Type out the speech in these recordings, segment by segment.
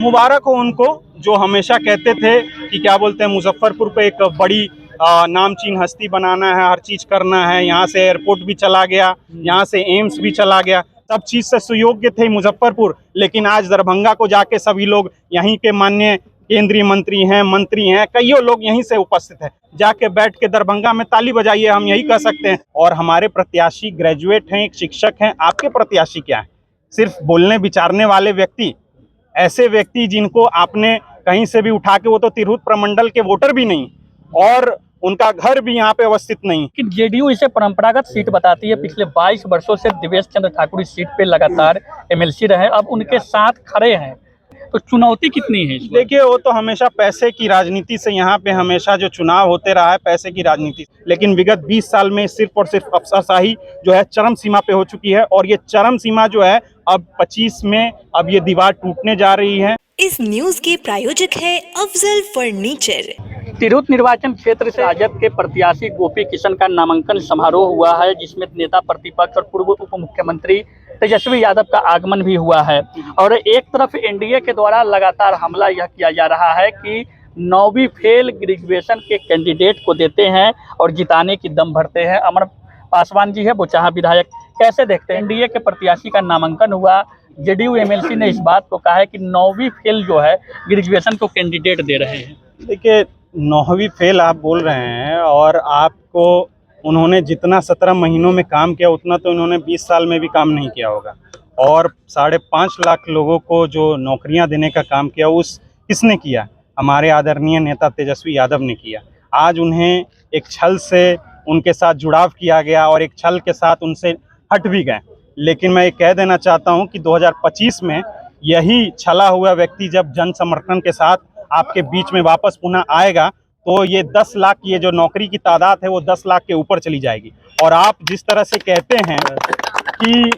मुबारक हो उनको जो हमेशा कहते थे कि क्या बोलते हैं, मुजफ्फरपुर को एक बड़ी नामचीन हस्ती बनाना है, हर चीज करना है। यहाँ से एयरपोर्ट भी चला गया, यहाँ से एम्स भी चला गया, सब चीज से सुयोग्य थे मुजफ्फरपुर। लेकिन आज दरभंगा को जाके सभी लोग यहीं के माननीय केंद्रीय मंत्री हैं, कईयों लोग यहीं से उपस्थित हैं। जाके बैठ के दरभंगा में ताली बजाइए, हम यही कह सकते हैं। और हमारे प्रत्याशी ग्रेजुएट हैं, एक शिक्षक हैं। आपके प्रत्याशी क्या है? सिर्फ बोलने विचारने वाले व्यक्ति, ऐसे व्यक्ति जिनको आपने कहीं से भी उठा के, वो तो तिरहुत प्रमंडल के वोटर भी नहीं और उनका घर भी यहाँ पे अवस्थित नहीं। कि जेडीयू इसे परंपरागत सीट बताती है। पिछले 22 वर्षों से दिवेश चंद्र ठाकुर इस सीट पे लगातार एमएलसी रहे, अब उनके साथ खड़े हैं, तो चुनौती कितनी है? देखिए, वो तो हमेशा पैसे की राजनीति से यहाँ पे हमेशा जो चुनाव होते रहा है, पैसे की राजनीति। लेकिन विगत 20 साल में सिर्फ और सिर्फ अफसरशाही जो है चरम सीमा पे हो चुकी है, और ये चरम सीमा जो है अब 25 में अब ये दीवार टूटने जा रही है। इस न्यूज के प्रायोजक है अफजल फर्नीचर। तिरहुत निर्वाचन क्षेत्र से राजद के प्रत्याशी गोपी किशन का नामांकन समारोह हुआ है, जिसमें नेता प्रतिपक्ष और पूर्व उप मुख्यमंत्री तेजस्वी यादव का आगमन भी हुआ है। और एक तरफ एनडीए के द्वारा लगातार हमला यह किया जा रहा है कि 9वीं फेल ग्रेजुएशन के कैंडिडेट को देते हैं और जिताने की दम भरते हैं। अमर पासवान जी है बोचाहा विधायक, कैसे देखते हैं? एनडीए के प्रत्याशी का नामांकन हुआ, जेडीयू एमएलसी ने इस बात को कहा है कि 9वीं फेल जो है ग्रेजुएशन को कैंडिडेट दे रहे हैं। देखिए, 9वीं फेल आप बोल रहे हैं, और आपको उन्होंने जितना 17 महीनों में काम किया उतना तो उन्होंने 20 साल में भी काम नहीं किया होगा। और 5.5 लाख लोगों को जो नौकरियां देने का काम किया, उस किसने किया? हमारे आदरणीय नेता तेजस्वी यादव ने किया। आज उन्हें एक छल से उनके साथ जुड़ाव किया गया और एक छल के साथ उनसे हट भी गए। लेकिन मैं ये कह देना चाहता हूं कि 2025 में यही छला हुआ व्यक्ति जब जन समर्थन के साथ आपके बीच में वापस पुनः आएगा, तो ये 10 लाख, ये जो नौकरी की तादाद है वो 10 लाख के ऊपर चली जाएगी। और आप जिस तरह से कहते हैं कि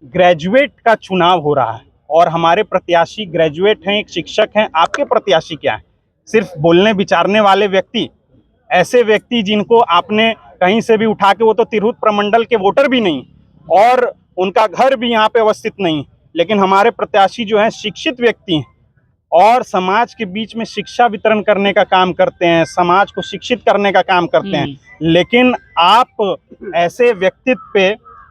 ग्रेजुएट का चुनाव हो रहा है और हमारे प्रत्याशी ग्रेजुएट हैं, एक शिक्षक हैं, आपके प्रत्याशी क्या है? सिर्फ बोलने विचारने वाले व्यक्ति, ऐसे व्यक्ति जिनको आपने कहीं से भी उठा के, वो तो तिरहुत प्रमंडल के वोटर भी नहीं और उनका घर भी यहाँ पे अवस्थित नहीं। लेकिन हमारे प्रत्याशी जो हैं शिक्षित व्यक्ति हैं और समाज के बीच में शिक्षा वितरण करने का काम करते हैं, समाज को शिक्षित करने का काम करते हैं। लेकिन आप ऐसे व्यक्तित्व पे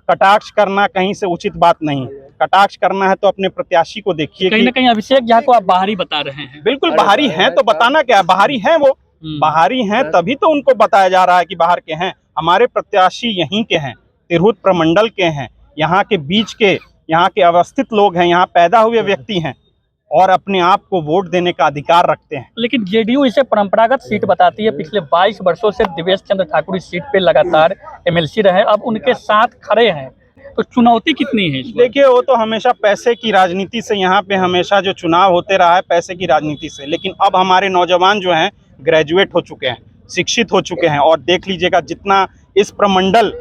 कटाक्ष करना कहीं से उचित बात नहीं। कटाक्ष करना है तो अपने प्रत्याशी को देखिए। कहीं ना कहीं अभिषेक झा को आप बाहरी बता रहे हैं। बिल्कुल बाहरी हैं, तो बताना क्या है? बाहरी हैं, वो बाहरी हैं तभी तो उनको बताया जा रहा है कि बाहर के हैं। हमारे प्रत्याशी यहीं के हैं, तिरहुत प्रमंडल के हैं, यहाँ के बीच के, यहाँ के अवस्थित लोग हैं, यहाँ पैदा हुए व्यक्ति हैं और अपने आप को वोट देने का अधिकार रखते हैं। लेकिन जेडीयू इसे परंपरागत सीट बताती है। पिछले 22 वर्षों से दिवेश चंद्र ठाकुर इस सीट पे लगातार एमएलसी रहे, अब उनके साथ खड़े हैं, तो चुनौती कितनी है? देखिए, वो तो हमेशा पैसे की राजनीति से यहाँ पे हमेशा जो चुनाव होते रहा है, पैसे की राजनीति से। लेकिन अब हमारे नौजवान जो हैं ग्रेजुएट हो चुके हैं, शिक्षित हो चुके हैं, और देख लीजिएगा जितना इस प्रमंडल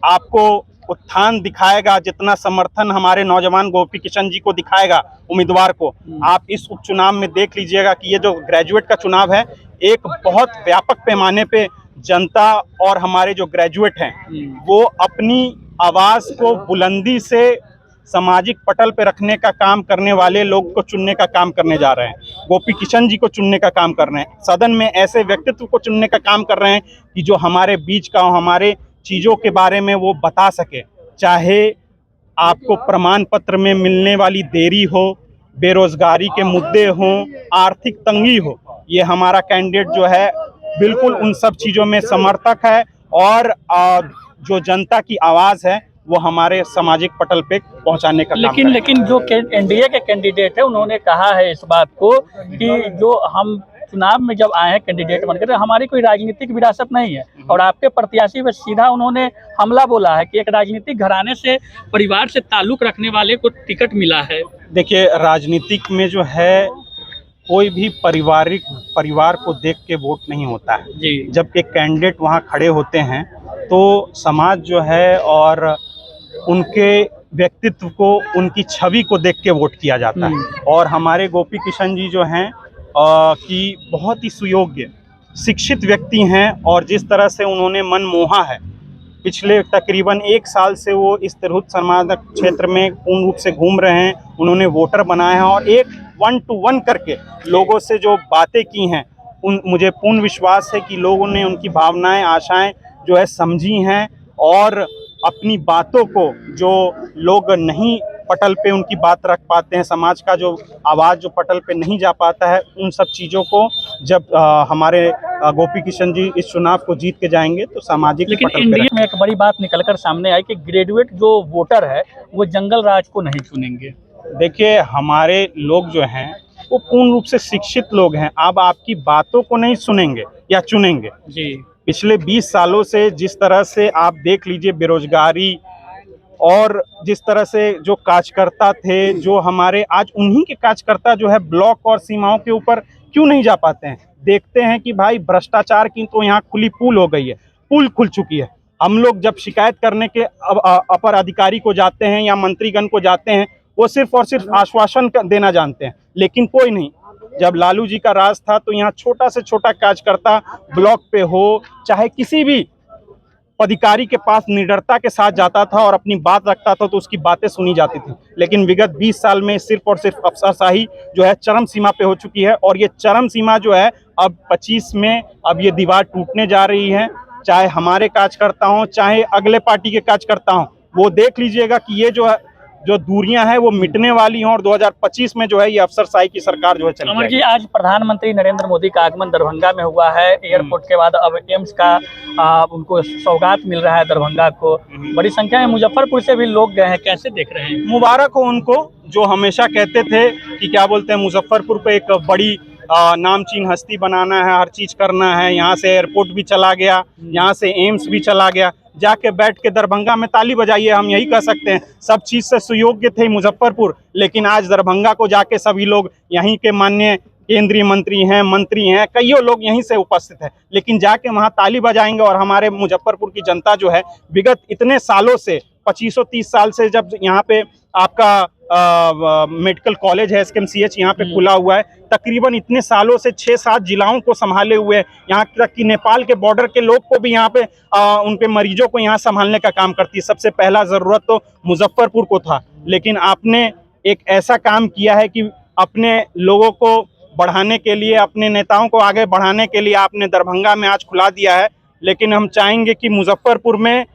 आपको उत्थान दिखाएगा, जितना समर्थन हमारे नौजवान गोपी किशन जी को दिखाएगा उम्मीदवार को, आप इस उपचुनाव में देख लीजिएगा कि ये जो ग्रेजुएट का चुनाव है, एक बहुत व्यापक पैमाने पे जनता और हमारे जो ग्रेजुएट हैं वो अपनी आवाज़ को बुलंदी से सामाजिक पटल पे रखने का काम करने वाले लोग को चुनने का काम करने जा रहे हैं। गोपी किशन जी को चुनने का काम कर रहे हैं, सदन में ऐसे व्यक्तित्व को चुनने का काम कर रहे हैं कि जो हमारे बीच का, हमारे चीज़ों के बारे में वो बता सके। चाहे आपको प्रमाण पत्र में मिलने वाली देरी हो, बेरोजगारी के मुद्दे हों, आर्थिक तंगी हो, ये हमारा कैंडिडेट जो है बिल्कुल उन सब चीज़ों में समर्थक है। और जो जनता की आवाज़ है वो हमारे सामाजिक पटल पे पहुंचाने का काम लेकिन जो एनडीए के कैंडिडेट है, उन्होंने कहा है इस बात को कि जो हम चुनाव में जब आए हैं कैंडिडेट बनकर, हमारी कोई राजनीतिक विरासत नहीं है। और आपके प्रत्याशी पे सीधा उन्होंने हमला बोला है कि एक राजनीतिक घराने से, परिवार से ताल्लुक रखने वाले को टिकट मिला है। देखिए, राजनीतिक में जो है कोई भी परिवार को देख के वोट नहीं होता है जी। जब एक कैंडिडेट वहाँ खड़े होते हैं तो समाज जो है और उनके व्यक्तित्व को, उनकी छवि को देख के वोट किया जाता है। और हमारे गोपी किशन जी जो हैं कि बहुत ही सुयोग्य शिक्षित व्यक्ति हैं, और जिस तरह से उन्होंने मन मोहा है, पिछले तकरीबन 1 साल से वो इस तिरहुत समाज क्षेत्र में पूर्ण रूप से घूम रहे हैं, उन्होंने वोटर बनाए हैं और एक 1 to 1 करके लोगों से जो बातें की हैं, मुझे पूर्ण विश्वास है कि लोगों ने उनकी भावनाएं, आशाएं जो है समझी हैं और अपनी बातों को, जो लोग नहीं पटल पे उनकी बात रख पाते हैं, समाज का जो आवाज़ जो पटल पे नहीं जा पाता है, उन सब चीज़ों को जब हमारे गोपी किशन जी इस चुनाव को जीत के जाएंगे तो सामाजिक लेकिन पटल पे इंडिया में एक बड़ी बात निकलकर सामने आई कि ग्रेजुएट जो वोटर है वो जंगल राज को नहीं चुनेंगे। देखिए, हमारे लोग जो हैं वो पूर्ण रूप से शिक्षित लोग हैं। अब आपकी बातों को नहीं सुनेंगे या चुनेंगे। जी, पिछले 20 सालों से जिस तरह से आप देख लीजिए, बेरोजगारी और जिस तरह से जो कार्यकर्ता थे, जो हमारे आज उन्हीं के कार्यकर्ता जो है ब्लॉक और सीमाओं के ऊपर क्यों नहीं जा पाते हैं। देखते हैं कि भाई भ्रष्टाचार की तो यहाँ खुली पुल हो गई है, पुल खुल चुकी है। हम लोग जब शिकायत करने के अपर अधिकारी को जाते हैं या मंत्रीगण को जाते हैं, वो सिर्फ और सिर्फ आश्वासन देना जानते हैं, लेकिन कोई नहीं। जब लालू जी का राज था तो यहाँ छोटा से छोटा कार्यकर्ता ब्लॉक पे हो, चाहे किसी भी अधिकारी के पास निडरता के साथ जाता था और अपनी बात रखता था तो उसकी बातें सुनी जाती थी। लेकिन विगत 20 साल में सिर्फ और सिर्फ अफसरशाही जो है चरम सीमा पे हो चुकी है और ये चरम सीमा जो है अब 25 में अब ये दीवार टूटने जा रही है। चाहे हमारे कार्यकर्ता हों, चाहे अगले पार्टी के कार्यकर्ता हों, वो देख लीजिएगा कि ये जो दूरियां हैं वो मिटने वाली हैं और 2025 में जो है ये अफसरशाही की सरकार जो है चल अमर जी, आज प्रधानमंत्री नरेंद्र मोदी का आगमन दरभंगा में हुआ है। एयरपोर्ट के बाद अब एम्स का उनको सौगात मिल रहा है दरभंगा को। बड़ी संख्या में मुजफ्फरपुर से भी लोग गए हैं, कैसे देख रहे हैं? मुबारक हो उनको, जो हमेशा कहते थे कि क्या बोलते हैं, मुजफ्फरपुर को एक बड़ी नामचीन हस्ती बनाना है, हर चीज़ करना है। यहाँ से एयरपोर्ट भी चला गया, यहाँ से एम्स भी चला गया। जाके बैठ के दरभंगा में ताली बजाइए, हम यही कह सकते हैं। सब चीज़ से सुयोग्य थे मुजफ्फरपुर, लेकिन आज दरभंगा को जाके सभी लोग, यहीं के माननीय केंद्रीय मंत्री हैं, कईयों लोग यहीं से उपस्थित हैं, लेकिन जाके वहाँ ताली बजाएंगे। और हमारे मुजफ्फरपुर की जनता जो है विगत इतने सालों से 25-30 साल से जब यहाँ पे आपका मेडिकल कॉलेज है, SKMCH यहाँ पे खुला हुआ है, तकरीबन इतने सालों से 6-7 जिलाओं को संभाले हुए, यहाँ तक कि नेपाल के बॉर्डर के लोग को भी यहाँ पे उनके मरीजों को यहाँ संभालने का काम करती है। सबसे पहला ज़रूरत तो मुजफ्फरपुर को था, लेकिन आपने एक ऐसा काम किया है कि अपने लोगों को बढ़ाने के लिए, अपने नेताओं को आगे बढ़ाने के लिए आपने दरभंगा में आज खुला दिया है। लेकिन हम चाहेंगे कि मुजफ्फरपुर में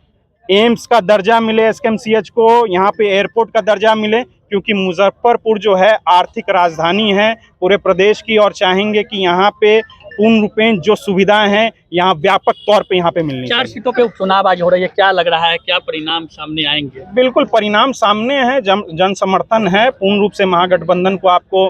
एम्स का दर्जा मिले, SKMCH को यहाँ पे एयरपोर्ट का दर्जा मिले, क्योंकि मुजफ्फरपुर जो है आर्थिक राजधानी है पूरे प्रदेश की, और चाहेंगे कि यहाँ पे पूर्ण रूपेण जो सुविधाएं हैं यहाँ व्यापक तौर पे यहाँ पे मिलनी चाहिए। 4 सीटों पे उपचुनाव आज हो रही है, क्या लग रहा है, क्या परिणाम सामने आएंगे? बिल्कुल परिणाम सामने है, जन समर्थन है पूर्ण रूप से। महागठबंधन को आपको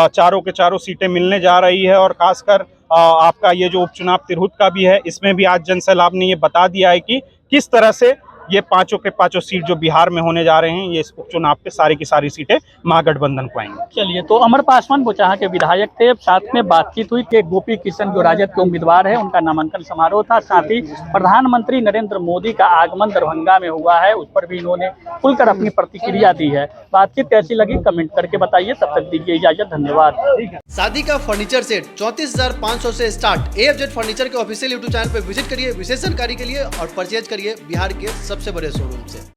चारों के चारों सीटें मिलने जा रही है, और खासकर आपका ये जो उपचुनाव तिरहुत का भी है, इसमें भी आज जन सैलाब ने ये बता दिया है कि किस तरह से ये पांचों के पांचों सीट जो बिहार में होने जा रहे हैं, ये इस उपचुनाव पे सारी की सारी सीटें महागठबंधन को आएंगी। चलिए, तो अमर पासवान बोचाहा के विधायक थे, साथ में बातचीत हुई कि गोपी किशन जो राजद के उम्मीदवार है उनका नामांकन समारोह था, साथ ही प्रधानमंत्री नरेंद्र मोदी का आगमन दरभंगा में हुआ है, उस पर भी इन्होंने खुलकर अपनी प्रतिक्रिया दी है। बातचीत कैसी लगी कमेंट करके बताइए। तब तक दीजिए इजाजत, धन्यवाद। शादी का फर्नीचर सेट 34,500 से स्टार्ट। AFZ फर्नीचर के ऑफिशियल यूट्यूब चैनल पर विजिट करिए विशेष जानकारी के लिए और परचेज करिए बिहार के सबसे बड़े शोरूम से।